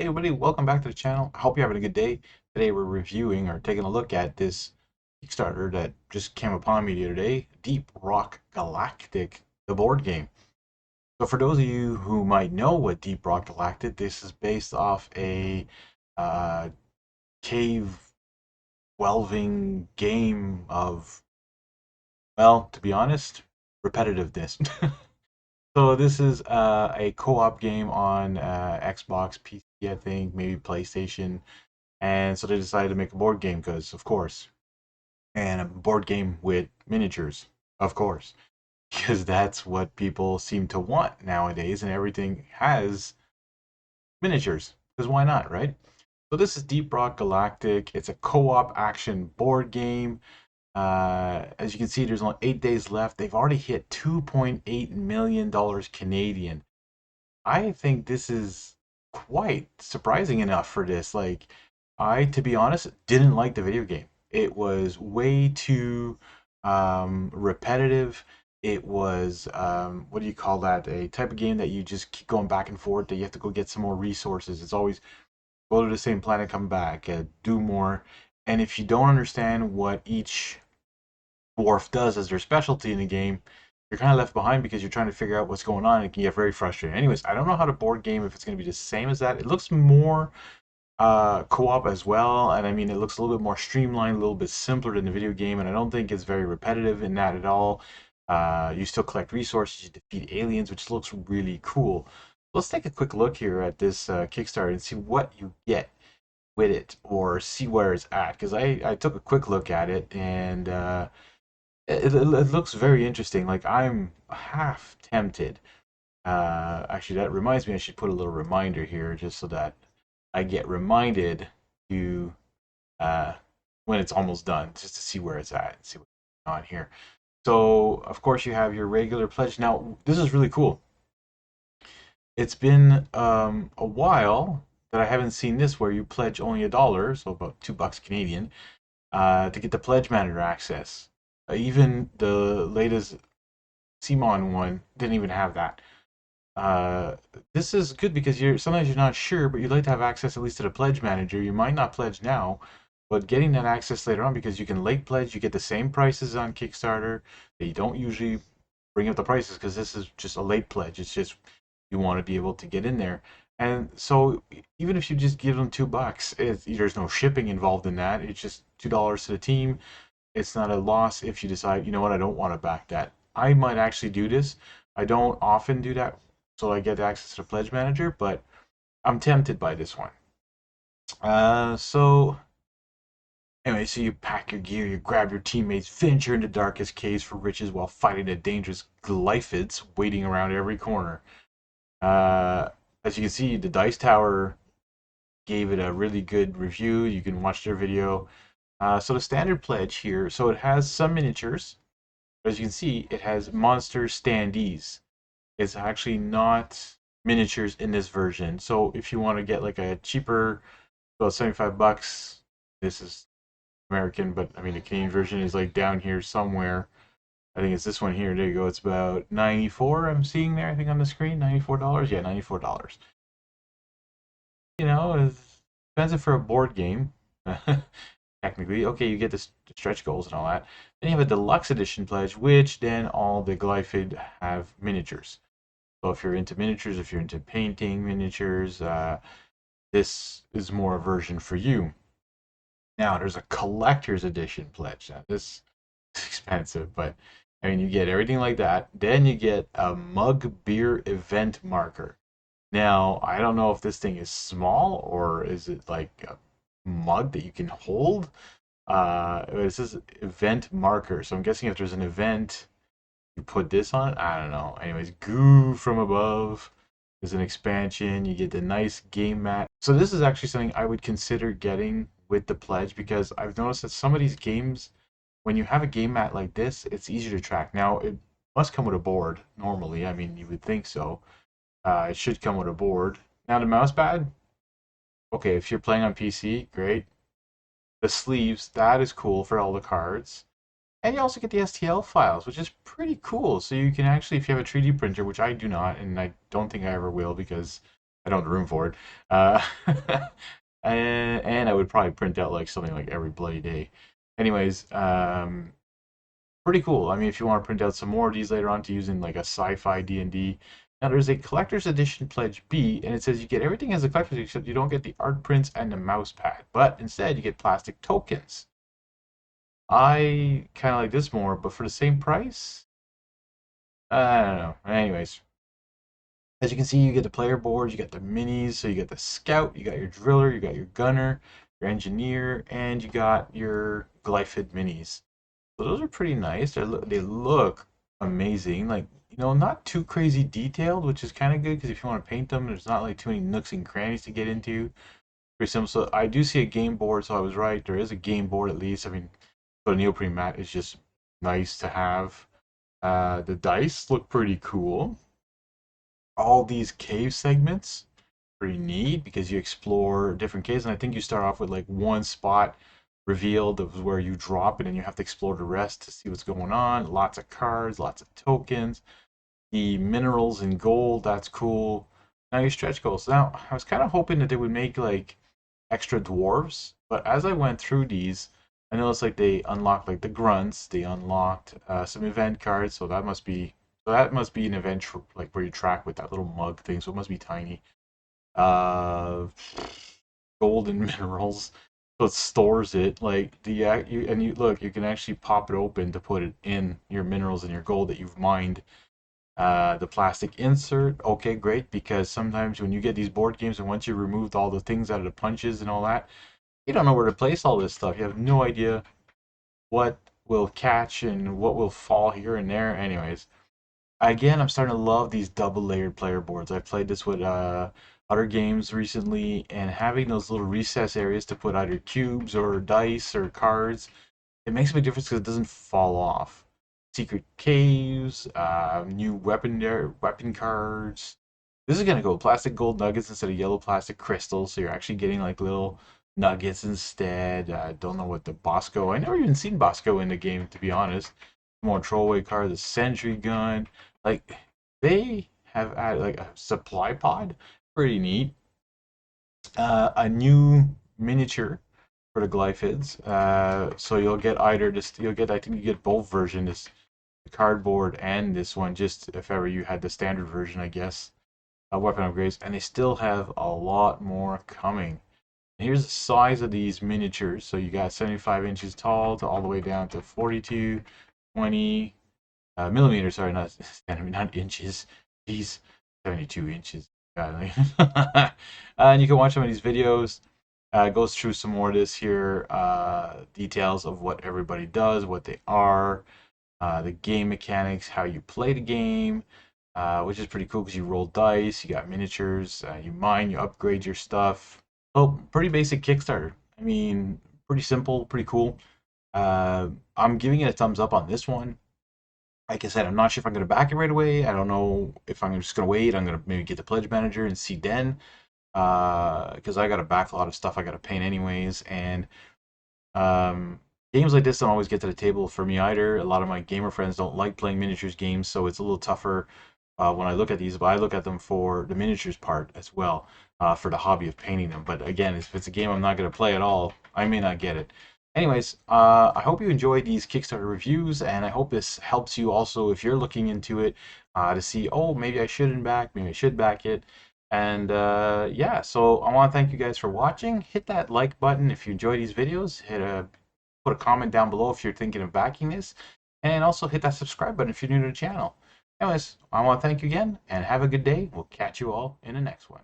Hey everybody, welcome back to the channel. I hope you're having a good day. Today we're reviewing or taking a look at this Kickstarter that just came upon me the other day, Deep Rock Galactic, the board game. So for those of you who might know what Deep Rock Galactic, this is based off a uh, cave delving game of, well, to be honest, repetitiveness. So this is a co-op game on Xbox, PC, I think, maybe PlayStation. And so they decided to make a board game because, of course, and a board game with miniatures, of course, because that's what people seem to want nowadays, and everything has miniatures. Because why not, right? So this is Deep Rock Galactic. It's a co-op action board game. As you can see, there's only 8 days left. They've already hit $2.8 million Canadian. I think this is quite surprising enough for this. Like, to be honest, didn't like the video game. It was way too repetitive. It was, what do you call that? A type of game that you just keep going back and forth, that you have to go get some more resources. It's always go to the same planet, come back, do more. And if you don't understand what each dwarf does as their specialty in the game, you're kind of left behind because you're trying to figure out what's going on. It can get very frustrating. Anyways, I don't know how to board game if it's going to be the same as that. It looks more co-op as well, and I mean it looks a little bit more streamlined, a little bit simpler than the video game, and I don't think it's very repetitive in that at all. You still collect resources, you defeat aliens, which looks really cool. Let's take a quick look here at this Kickstarter and see what you get with it, or see where it's at, because I took a quick look at it, and it looks very interesting. Like, I'm half tempted. Actually, that reminds me, I should put a little reminder here just so that I get reminded to uh, when it's almost done, just to see where it's at, see what's going on here. So, of course, you have your regular pledge. Now, this is really cool. It's been a while that I haven't seen this, where you pledge only $1, so about $2 Canadian, to get the pledge manager access. Even the latest Simon one didn't even have that. Uh, this is good because sometimes you're not sure, but you'd like to have access at least to the pledge manager. You might not pledge now, but getting that access later on, because you can late pledge, you get the same prices on Kickstarter. They don't usually bring up the prices because this is just a late pledge. It's just you want to be able to get in there. And so even if you just give them $2, there's no shipping involved in that. It's just $2 to the team. It's not a loss if you decide, you know what, I don't want to back that. I might actually do this. I don't often do that, so I get access to the pledge manager, but I'm tempted by this one. So anyway, so you pack your gear, you grab your teammates, venture into darkest caves for riches while fighting the dangerous glyphids waiting around every corner. Uh, as you can see, the Dice Tower gave it a really good review. You can watch their video. So the standard pledge here, so it has some miniatures. As you can see, it has monster standees. It's actually not miniatures in this version. So if you want to get like a cheaper, about $75, this is American, but I mean the Canadian version is like down here somewhere. I think it's this one here. There you go. It's about 94. I'm seeing there. I think on the screen, $94. Yeah, $94. You know, it's expensive for a board game. Technically, okay, you get the stretch goals and all that. Then you have a deluxe edition pledge, which then all the glyphid have miniatures. So if you're into miniatures, if you're into painting miniatures, this is more a version for you. Now, there's a collector's edition pledge. Now, this is expensive, but I mean, you get everything like that. Then you get a mug beer event marker. Now, I don't know if this thing is small or is it like a mug that you can hold. It says event marker, so I'm guessing if there's an event, you put this on it. I don't know. Anyways, goo from above is an expansion. You get the nice game mat. So this is actually something I would consider getting with the pledge, because I've noticed that some of these games, when you have a game mat like this, it's easier to track. Now, it must come with a board normally. I mean, you would think so. It should come with a board. Now the mouse pad, okay, if you're playing on PC, great. The sleeves, that is cool for all the cards. And you also get the STL files, which is pretty cool. So you can actually, if you have a 3D printer, which I do not, and I don't think I ever will, because I don't have the room for it. Uh, and I would probably print out like something like every bloody day. Anyways, pretty cool. I mean, if you want to print out some more of these later on to use in like a sci-fi D&D. Now there's a collector's edition pledge B, and it says you get everything as a collector's except you don't get the art prints and the mouse pad, but instead you get plastic tokens. I kind of like this more, but for the same price, I don't know. Anyways, as you can see, you get the player boards, you get the minis, so you get the scout, you got your driller, you got your gunner, your engineer, and you got your glyphid minis. So those are pretty nice. They look amazing. Like, not too crazy detailed, which is kind of good because if you want to paint them, there's not like too many nooks and crannies to get into. Pretty simple. So I do see a game board, so I was right. There is a game board at least. I mean, but a neoprene mat is just nice to have. The dice look pretty cool. All these cave segments, pretty neat because you explore different caves, and I think you start off with like one spot revealed of where you drop it, and you have to explore the rest to see what's going on. Lots of cards, lots of tokens, the minerals and gold. That's cool. Now your stretch goals. Now I was kind of hoping that they would make like extra dwarves, but as I went through these, I noticed like they unlocked like the grunts. They unlocked some event cards, so that must be an event like where you track with that little mug thing. So it must be tiny. Uh, Golden minerals. So it stores it like you look, you can actually pop it open to put it in your minerals and your gold that you've mined. The plastic insert, okay, great, because sometimes when you get these board games and once you removed all the things out of the punches and all that, you don't know where to place all this stuff. You have no idea what will catch and what will fall here and there. Anyways, again, I'm starting to love these double layered player boards. I've played this with other games recently, and having those little recess areas to put either cubes or dice or cards, it makes a big difference because it doesn't fall off. Secret caves, new weapon cards. This is gonna go plastic gold nuggets instead of yellow plastic crystals, so you're actually getting like little nuggets instead. I don't know what the Bosco. I never even seen Bosco in the game, to be honest. More throwaway card, the sentry gun. Like they have added like a supply pod, pretty neat. A new miniature for the glyphids. So you'll get I think you get both versions, this cardboard and this one, just if ever you had the standard version, I guess. Weapon upgrades, and they still have a lot more coming. Here's the size of these miniatures. So you got 75 inches tall to all the way down to 42, 20 millimeters. Sorry, not inches. These 72 inches. And you can watch some of these videos. It goes through some more of this here, details of what everybody does, what they are, the game mechanics, how you play the game, which is pretty cool because you roll dice, you got miniatures, you mine, you upgrade your stuff. Oh, pretty basic Kickstarter. I mean, pretty simple, pretty cool. I'm giving it a thumbs up on this one. Like I said, I'm not sure if I'm going to back it right away. I don't know if I'm just going to wait. I'm going to maybe get the pledge manager and see then, because I got a backlog of stuff I got to paint anyways. And games like this don't always get to the table for me either. A lot of my gamer friends don't like playing miniatures games, so it's a little tougher when I look at these. But I look at them for the miniatures part as well, for the hobby of painting them. But again, if it's a game I'm not going to play at all, I may not get it. Anyways, I hope you enjoyed these Kickstarter reviews, and I hope this helps you also if you're looking into it, to see, oh, maybe I shouldn't back, maybe I should back it. And yeah, so I want to thank you guys for watching. Hit that like button if you enjoy these videos. Put a comment down below if you're thinking of backing this, and also hit that subscribe button if you're new to the channel. Anyways, I want to thank you again, and have a good day. We'll catch you all in the next one.